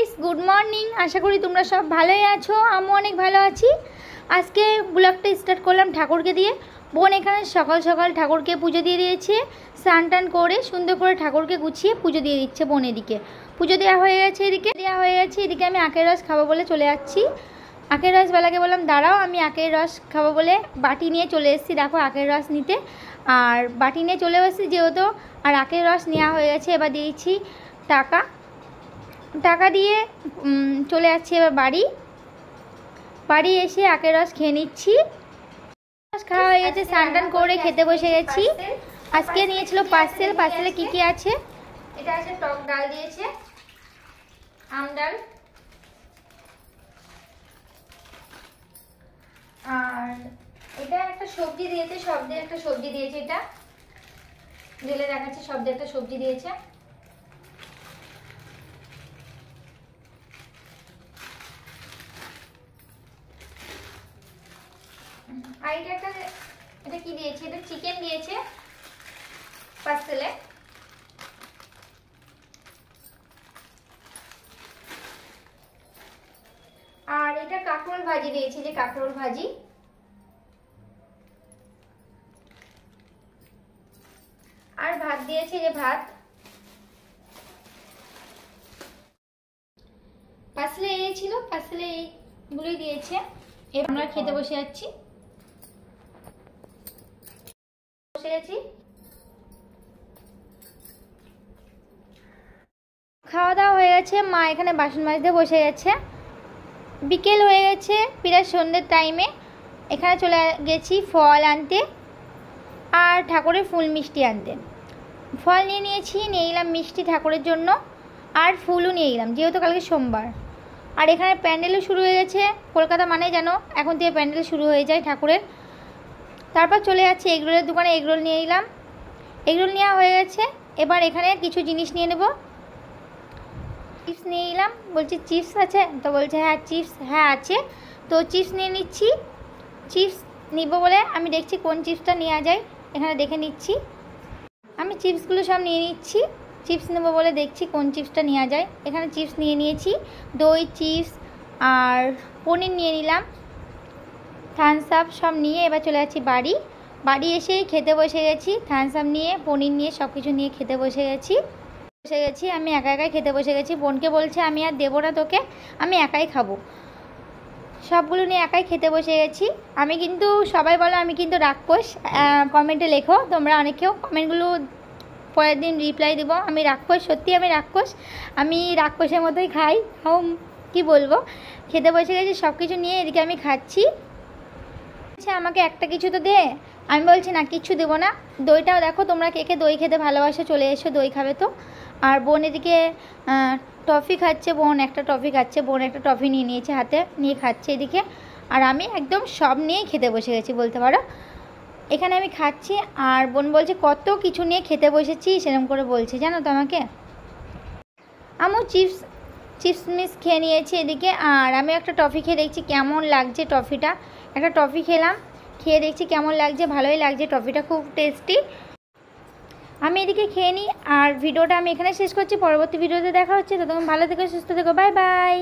Guys, good morning. আশা করি তোমরা সব ভালোই আছো। আমিও অনেক ভালো আছি। আজকে ব্লগটা স্টার্ট করলাম ঠাকুরকে দিয়ে। বোন এখানে সকাল সকাল ঠাকুরকে পুজো দিয়ে দিয়েছে। স্নান টান করে সুন্দর করে ঠাকুরকে গুছিয়ে পুজো দিয়ে দিচ্ছে। বোন এদিকে পুজো দেওয়া হয়ে গেছে, এদিকে আমি আখের রস খাবো বলে চলে যাচ্ছি। আখের রস বেলাকে বললাম দাঁড়াও, আমি আখের রস খাবো বলে বাটি নিয়ে চলে এসেছি। দেখো আখের রস নিতে, আর বাটি নিয়ে চলে এসেছি যেহেতু। আর আখের রস নেওয়া হয়ে গেছে। এবার দিয়েছি টাকা দিয়ে চলে যাচ্ছি এবার বাড়ি এসে আখের রস খেয়ে নিচ্ছি। রস খাওয়া হয়ে গেছে, স্নান টান করে খেতে বসে গেছি। আজকে নিয়েছিল পার্সেলে কি আছে? এটা আছে টক ডাল দিয়েছে, আম ডাল, আর এটা একটা সবজি দিয়েছে, সব দিয়ে একটা সবজি দিয়েছে। এটা ঢেলে দেখাচ্ছে, সব দিয়ে একটা সবজি দিয়েছে। আর এটা কি দিয়েছে? এটা চিকেন দিয়েছে পার্সেলে। আর এটা কাঁকরোল ভাজি দিয়েছে, যে কাঁকরোল ভাজি। আর ভাত দিয়েছে, যে ভাত। পার্সেলে এই ছিল, পার্সেলে এইগুলোই দিয়েছে। এবার আমরা খেতে বসে যাচ্ছি। খাওয়া দাওয়া হয়ে গেছে। মা এখানে বাসন মাজতে বসে গেছে। বিকেল হয়ে গেছে, প্রায় সন্ধ্যের টাইমে। এখানে চলে গেছি ফল আনতে আর ঠাকুরের ফুল মিষ্টি আনতে। ফল নিয়ে এলাম মিষ্টি ঠাকুরের জন্য, আর ফুলও নিয়ে এলাম যেহেতু কালকে সোমবার। আর এখানে প্যান্ডেলও শুরু হয়ে গেছে। কলকাতা মানে জানো এখন থেকে প্যান্ডেল শুরু হয়ে যায় ঠাকুরের। তারপর চলে যাচ্ছি এগরোলের দোকানে, এগরোল নিয়ে এলাম। এগরোল নেওয়া হয়ে গেছে। এবার এখানে কিছু জিনিস নিয়ে নেব। চিপস নিয়ে এলাম। বলছি চিপস আছে? তো বলছে হ্যাঁ চিপস হ্যাঁ আছে। তো চিপস নিয়ে নিচ্ছি। চিপস নিব বলে আমি দেখছি কোন চিপসটা নেওয়া যায়, এখানে দেখে নিচ্ছি। আমি চিপসগুলো সব নিয়ে নিচ্ছি। চিপস নেব বলে দেখছি কোন চিপসটা নেওয়া যায়। এখানে চিপস নিয়ে নিয়েছি, দই চিপস আর পনির নিয়ে নিলাম, থামস আপ সব নিয়ে এবার চলে যাচ্ছি বাড়ি এসেই খেতে বসে গেছি। থামস আপ নিয়ে পনির নিয়ে সব কিছু নিয়ে খেতে বসে গেছি। আমি একাই খেতে বসে গেছি। বোনকে বলছে আমি আর দেবো না তোকে, আমি একাই খাবো। সবগুলো নিয়ে একাই খেতে বসে গেছি। আমি কিন্তু সবাই বলো আমি কিন্তু রাক্ষস, কমেন্টে লেখো তোমরা অনেকেও। কমেন্টগুলো পরের দিন রিপ্লাই দেবো। আমি রাক্ষস, সত্যি আমি রাক্ষস। আমি রাক্ষসের মতোই খাই। কি বলবো, খেতে বসে গেছি সব কিছু নিয়ে। এদিকে আমি খাচ্ছি। আচ্ছা আমাকে একটা কিছু তো দে। আমি বলছি না কিচ্ছু দেবো না। দইটাও দেখো, তোমরা কে কে দই খেতে ভালোবাসো চলে এসো, দই খাবে তো। আর বোন এদিকে টফি খাচ্ছে। বোন একটা টফি নিয়ে নিয়েছে হাতে, নিয়ে খাচ্ছে এদিকে। আর আমি একদম সব নিয়েই খেতে বসে গেছি বলতে পারো। এখানে আমি খাচ্ছি আর বোন বলছে কত কিছু নিয়ে খেতে বসেছি, সেরকম করে বলছে জানো তো আমাকে। আমিও চিপস মিস খেয়ে নিয়েছি এদিকে। আর আমি একটা টফি খেয়ে দেখছি কেমন লাগছে টফিটা। একটা টফি খেয়ে দেখছি কেমন লাগছে। ভালোই লাগছে টফিটা, খুব টেস্টি। আমি এদিকে খেয়ে নিই আর ভিডিওটা আমি এখানে শেষ করছি। পরবর্তী ভিডিওতে দেখা হচ্ছে। ততক্ষণ ভালো থেকো, সুস্থ থেকো, বাই বাই।